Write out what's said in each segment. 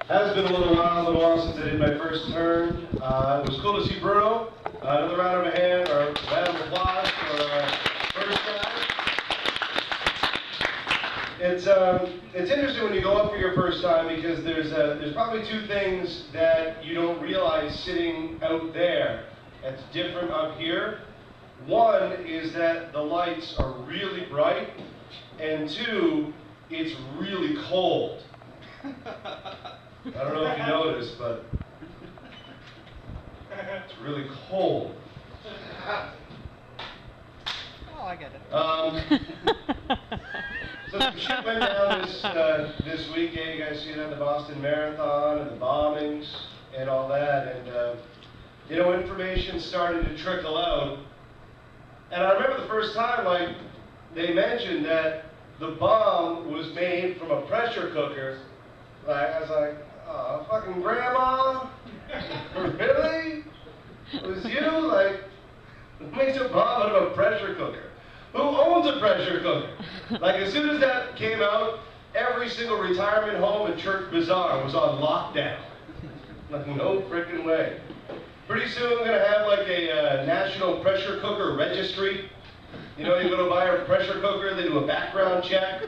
Has been a little while since I did my first turn. It was cool to see Bruno. Another round of a hand, or round of applause for first time. It's interesting when you go up for your first time because there's probably two things that you don't realize sitting out there that's different up here. One is that the lights are really bright, and two, it's really cold. I don't know if you noticed, but it's really cold. Oh, I get it. So some shit went down this week. Yeah, you guys see it on the Boston Marathon and the bombings and all that. And, you know, information started to trickle out. And I remember the first time, like, they mentioned that the bomb was made from a pressure cooker. Like, I was like, oh, fucking grandma? Really? It was you? Like, who makes a bomb out of a pressure cooker? Who owns a pressure cooker? Like, as soon as that came out, every single retirement home and church bazaar was on lockdown. Like, no frickin' way. Pretty soon we're gonna have like a national pressure cooker registry. You know, you go to buy a pressure cooker, they do a background check.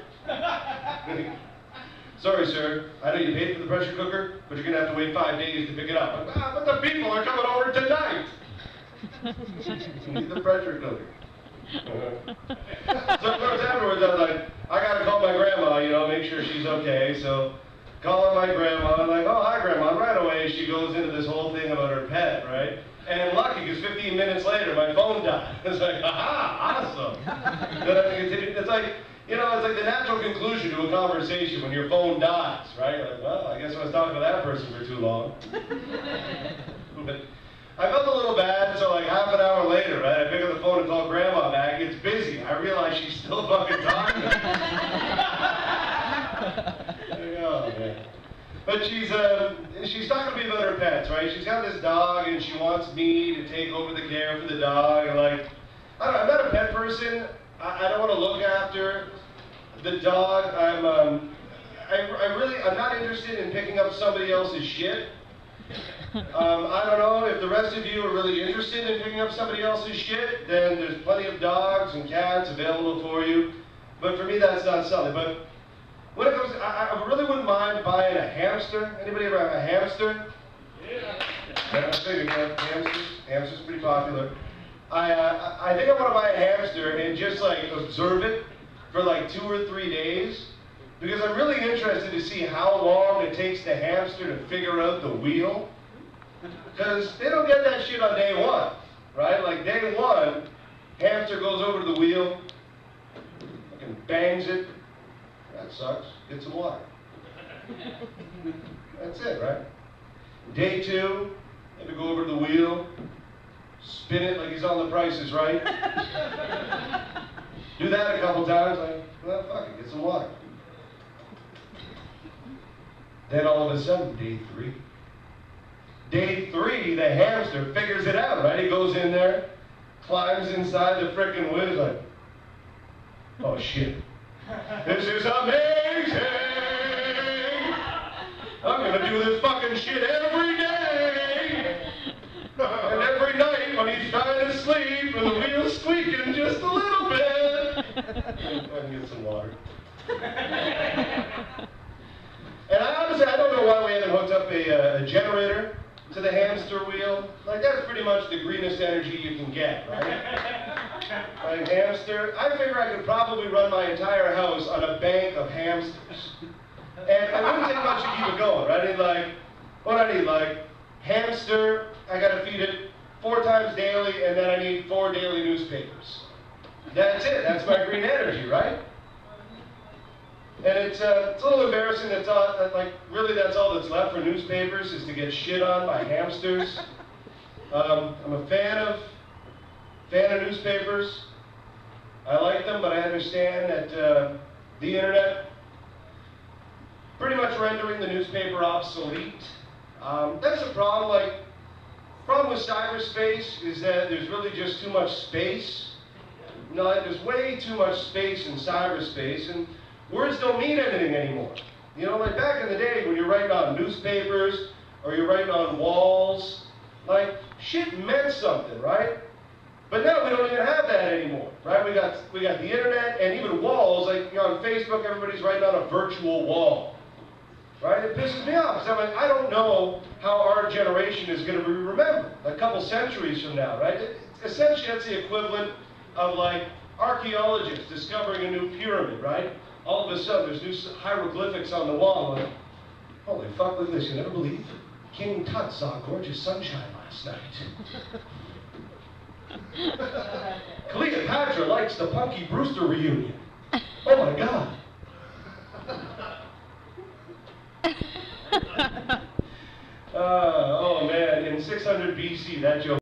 Sorry, sir, I know you paid for the pressure cooker, but you're gonna have to wait 5 days to pick it up. Like, but the people are coming over tonight. You need the pressure cooker. So of course afterwards I was like, I gotta call my grandma, you know, make sure she's okay. So calling my grandma, I'm like, oh, hi grandma. And right away she goes into this whole thing about her pet, right? And lucky, because 15 minutes later my phone died. It's like, aha, awesome. Then I have to continue. It's like, you know, it's like the natural conclusion to a conversation when your phone dies, right? You're like, well, I guess I was talking to that person for too long. But I felt a little bad, so like half an hour later, right, I pick up the phone and call grandma back. It's busy. I realize she's still fucking talking. Oh, man. But she's talking to me about her pets, right? She's got this dog, and she wants me to take over the care for the dog. And like, I don't know, I'm not a pet person. I don't want to look after the dog. I'm not interested in picking up somebody else's shit. I don't know if the rest of you are really interested in picking up somebody else's shit. Then there's plenty of dogs and cats available for you. But for me, that's not something. But when it comes to, I really wouldn't mind buying a hamster. Anybody ever have a hamster? Yeah. I figured that hamster's pretty popular. I think I want to buy a hamster and just like observe it for like 2 or 3 days, because I'm really interested to see how long it takes the hamster to figure out the wheel. Because they don't get that shit on day one, right? Like day one, hamster goes over to the wheel, fucking bangs it. That sucks. Get some water. That's it, right? Day two, maybe go over to the wheel, spin it like he's on The Price is Right. Do that a couple times, like, well, fuck it, get some water. Then all of a sudden, day three. Day three, the hamster figures it out, right? He goes in there, climbs inside the frickin' wheel, he's like, oh shit. This is amazing! I'm gonna do this fucking shit every day! And every night when he's trying to sleep and the wheel's squeaking just a little bit, I can get some water. And honestly, I don't know why we haven't hooked up a generator to the hamster wheel. Like, that's pretty much the greenest energy you can get, right? Like hamster, I figure I could probably run my entire house on a bank of hamsters. And I wouldn't take much to keep it going, right? I need like, what I need, like, hamster, I gotta feed it 4 times daily, and then I need 4 daily newspapers. That's it, that's my green energy, right? And it's a little embarrassing that really that's all that's left for newspapers is to get shit on by hamsters. I'm a fan of newspapers. I like them, but I understand that the internet pretty much rendering the newspaper obsolete. That's the problem. Like, problem with cyberspace is that there's really just too much space. You know, like, there's way too much space in cyberspace, and words don't mean anything anymore. You know, like back in the day when you're writing on newspapers, or you're writing on walls. Like, shit meant something, right? But now we don't even have that anymore, right? We got the internet and even walls, like on Facebook, everybody's writing on a virtual wall, right? It pisses me off, because I'm like, I don't know how our generation is going to be remembered a couple centuries from now, right? Essentially, that's the equivalent of like archaeologists discovering a new pyramid, right? All of a sudden, there's new hieroglyphics on the wall. Like, holy fuck, look at this. You never believe? King Tut saw gorgeous sunshine last night. Cleopatra likes the Punky Brewster reunion. Oh my God. Oh man, in 600 BC, that joke